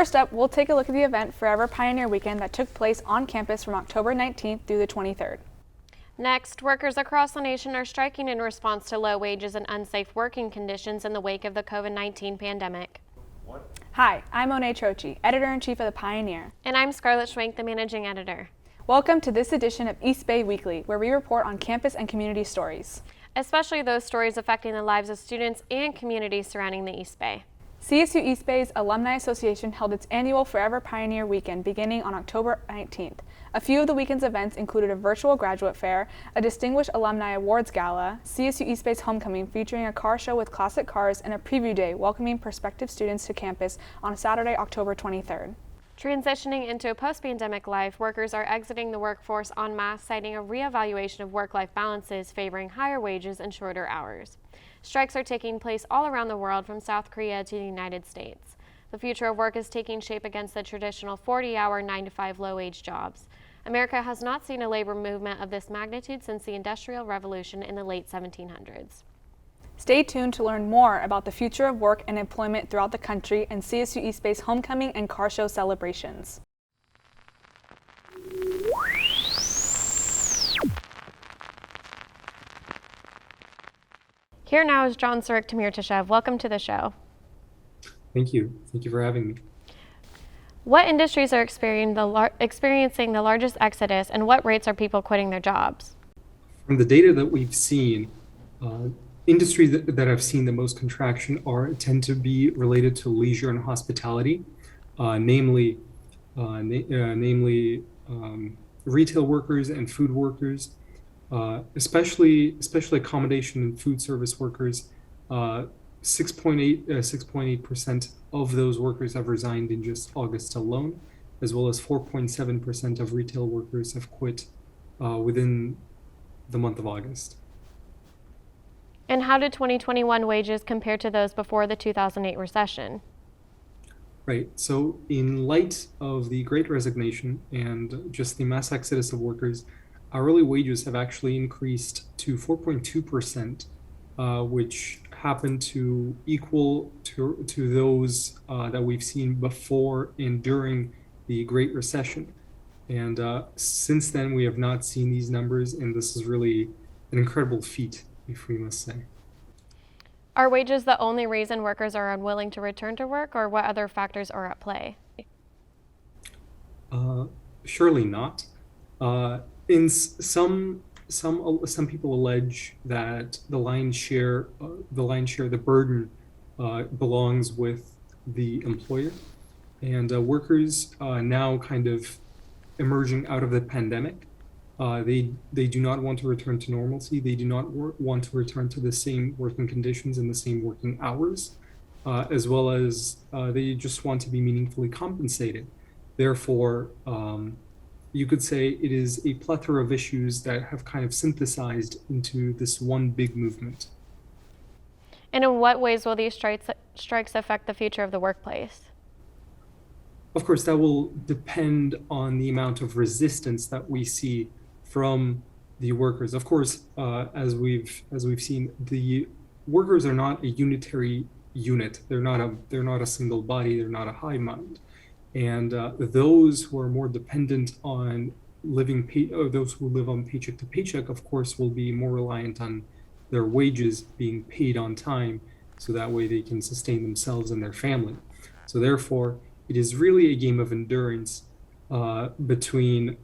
First up, we'll take a look at the event Forever Pioneer Weekend that took place on campus from October 19th through the 23rd. Next, workers across the nation are striking in response to low wages and unsafe working conditions in the wake of the COVID-19 pandemic. Hi, I'm Monet, Troche, Editor-in-Chief of the Pioneer. And I'm Scarlett Schwenk, the Managing Editor. Welcome to this edition of East Bay Weekly, where we report on campus and community stories. Especially those stories affecting the lives of students and communities surrounding the East Bay. CSU East Bay's Alumni Association held its annual Forever Pioneer Weekend beginning on October 19th. A few of the weekend's events included a virtual graduate fair, a Distinguished Alumni Awards Gala, CSU East Bay's Homecoming featuring a car show with classic cars, and a preview day welcoming prospective students to campus on Saturday, October 23rd. Transitioning into a post-pandemic life, workers are exiting the workforce en masse, citing a reevaluation of work-life balances favoring higher wages and shorter hours. Strikes are taking place all around the world, from South Korea to the United States. The future of work is taking shape against the traditional 40-hour, 9-to-5 low-wage jobs. America has not seen a labor movement of this magnitude since the Industrial Revolution in the late 1700s. Stay tuned to learn more about the future of work and employment throughout the country and CSU East Bay's homecoming and car show celebrations. Here now is John Surik Tamirtashev. Welcome to the show. Thank you. Thank you for having me. What industries are experiencing the largest exodus, and what rates are people quitting their jobs? From the data that we've seen, industries that have seen the most contraction tend to be related to leisure and hospitality, namely retail workers and food workers, especially accommodation and food service workers. 6.8% of those workers have resigned in just August alone, as well as 4.7% of retail workers have quit within the month of August. And how did 2021 wages compare to those before the 2008 recession? Right. So in light of the Great Resignation and just the mass exodus of workers, hourly wages have actually increased to 4.2%, which happened to equal to those that we've seen before and during the Great Recession. And since then, we have not seen these numbers, and this is really an incredible feat, if we must say. Are wages the only reason workers are unwilling to return to work, or what other factors are at play? Surely not. In some people allege that the lion's share, the burden belongs with the employer, and workers now kind of emerging out of the pandemic. They do not want to return to normalcy. They do not want to return to the same working conditions and the same working hours, as well as they just want to be meaningfully compensated. Therefore, you could say it is a plethora of issues that have kind of synthesized into this one big movement. And in what ways will these strikes affect the future of the workplace? Of course, that will depend on the amount of resistance that we see from the workers. Of course, as we've seen, the workers are not a unitary unit. They're not a single body. They're not a hive mind. And those who are more dependent on those who live on paycheck to paycheck, of course, will be more reliant on their wages being paid on time, so that way they can sustain themselves and their family. So therefore, it is really a game of endurance between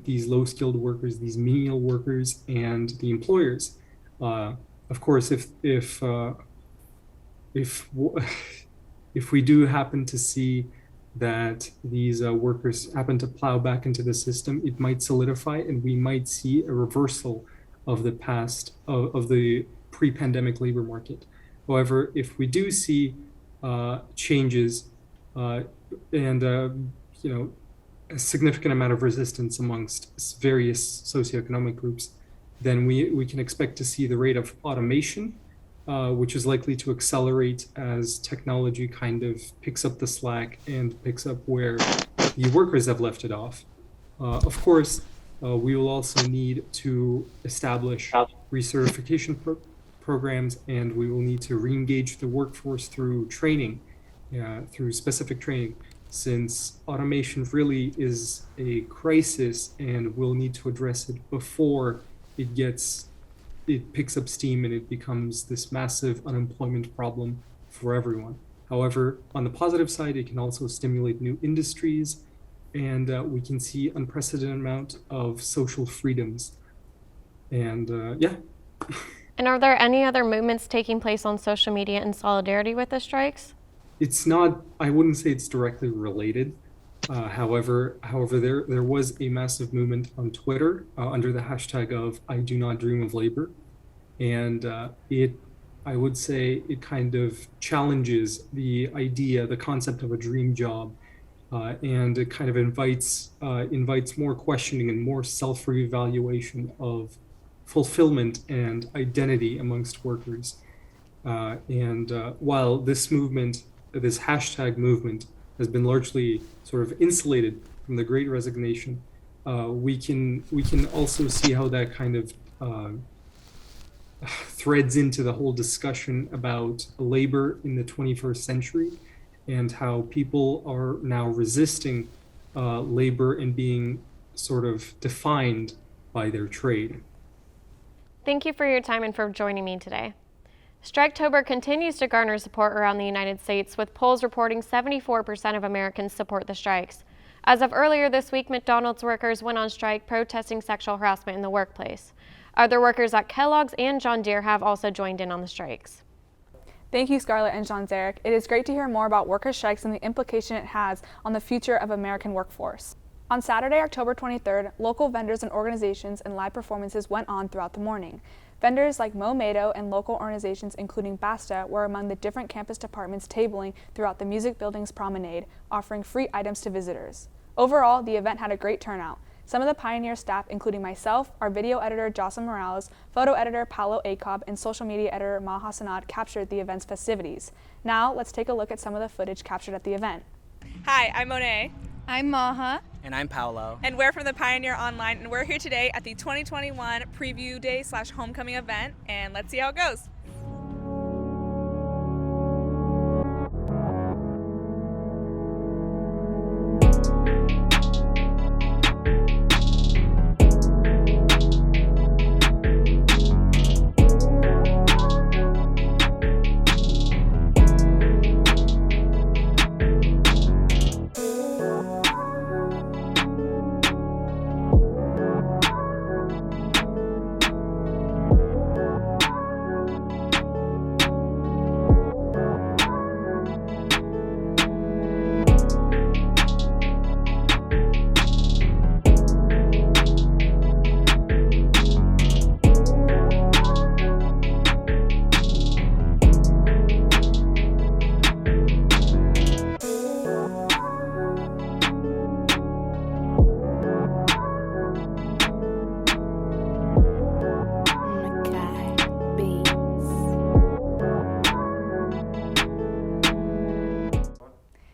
these low-skilled workers, these menial workers, and the employers. Of course, if we do happen to see that these workers happen to plow back into the system, it might solidify, and we might see a reversal of the past of the pre-pandemic labor market. However, if we do see changes and a significant amount of resistance amongst various socioeconomic groups, then we can expect to see the rate of automation, which is likely to accelerate as technology kind of picks up the slack and picks up where the workers have left it off. Of course, we will also need to establish recertification programs, and we will need to re-engage the workforce through training. through specific training, since automation really is a crisis and we'll need to address it before it picks up steam and it becomes this massive unemployment problem for everyone. However, on the positive side, it can also stimulate new industries, and we can see unprecedented amount of social freedoms. And yeah. And are there any other movements taking place on social media in solidarity with the strikes? It's not, I wouldn't say it's directly related. However, there was a massive movement on Twitter under the hashtag of I do not dream of labor. And I would say it kind of challenges the idea, the concept of a dream job, and it kind of invites more questioning and more self-reevaluation of fulfillment and identity amongst workers. While this movement, this hashtag movement, has been largely sort of insulated from the Great Resignation, we can also see how that kind of threads into the whole discussion about labor in the 21st century and how people are now resisting labor and being sort of defined by their trade. Thank you for your time and for joining me today. Striketober continues to garner support around the United States, with polls reporting 74% of Americans support the strikes. As of earlier this week, McDonald's workers went on strike protesting sexual harassment in the workplace. Other workers at Kellogg's and John Deere have also joined in on the strikes. Thank you, Scarlett and Jean-Zarek. It is great to hear more about worker strikes and the implication it has on the future of American workforce. On Saturday, October 23rd, local vendors and organizations and live performances went on throughout the morning. Vendors like Monet and local organizations including BASTA were among the different campus departments tabling throughout the Music Building's promenade, offering free items to visitors. Overall, the event had a great turnout. Some of the Pioneer staff, including myself, our video editor Jocelyn Morales, photo editor Paolo, Acob, and social media editor Maha Sanad, captured the event's festivities. Now, let's take a look at some of the footage captured at the event. Hi, I'm Monet. I'm Maha. And I'm Paolo. And we're from the Pioneer Online, and we're here today at the 2021 Preview Day / Homecoming event, and let's see how it goes.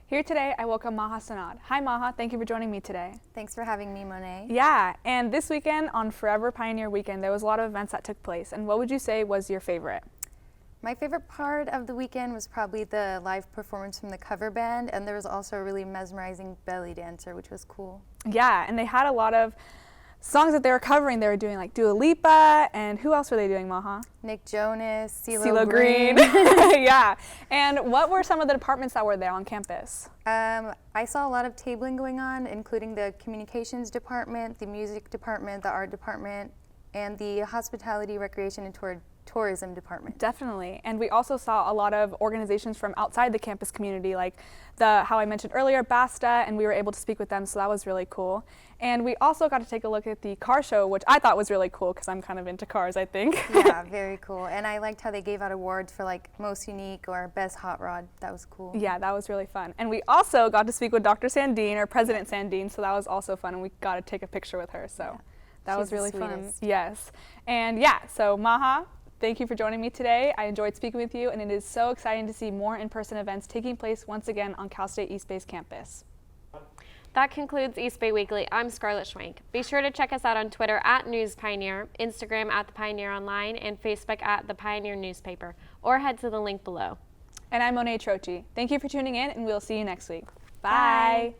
Here today, I welcome Maha Sanad. Hi Maha, thank you for joining me today. Thanks for having me, Monet. Yeah, and this weekend on Forever Pioneer Weekend, there was a lot of events that took place, and what would you say was your favorite? My favorite part of the weekend was probably the live performance from the cover band, and there was also a really mesmerizing belly dancer, which was cool. Yeah, and they had a lot of songs that they were covering. They were doing like Dua Lipa, and who else were they doing, Maha? Nick Jonas, CeeLo Green. Yeah, and what were some of the departments that were there on campus? I saw a lot of tabling going on, including the communications department, the music department, the art department, and the hospitality, recreation, and tourism department. Definitely, and we also saw a lot of organizations from outside the campus community, like how I mentioned earlier, BASTA, and we were able to speak with them, so that was really cool. And we also got to take a look at the car show, which I thought was really cool because I'm kind of into cars, I think. Yeah, very cool. And I liked how they gave out awards for like most unique or best hot rod. That was cool. Yeah, that was really fun. And we also got to speak with Dr. Sandine, or President Sandine, so that was also fun, and we got to take a picture with her, so yeah, that was really fun. Yes. And yeah, so Maha, thank you for joining me today. I enjoyed speaking with you, and it is so exciting to see more in-person events taking place once again on Cal State East Bay's campus. That concludes East Bay Weekly. I'm Scarlett Schwenk. Be sure to check us out on Twitter @NewsPioneer, Instagram @The Pioneer Online, and Facebook @The Pioneer Newspaper, or head to the link below. And I'm Monet Troche. Thank you for tuning in, and we'll see you next week. Bye.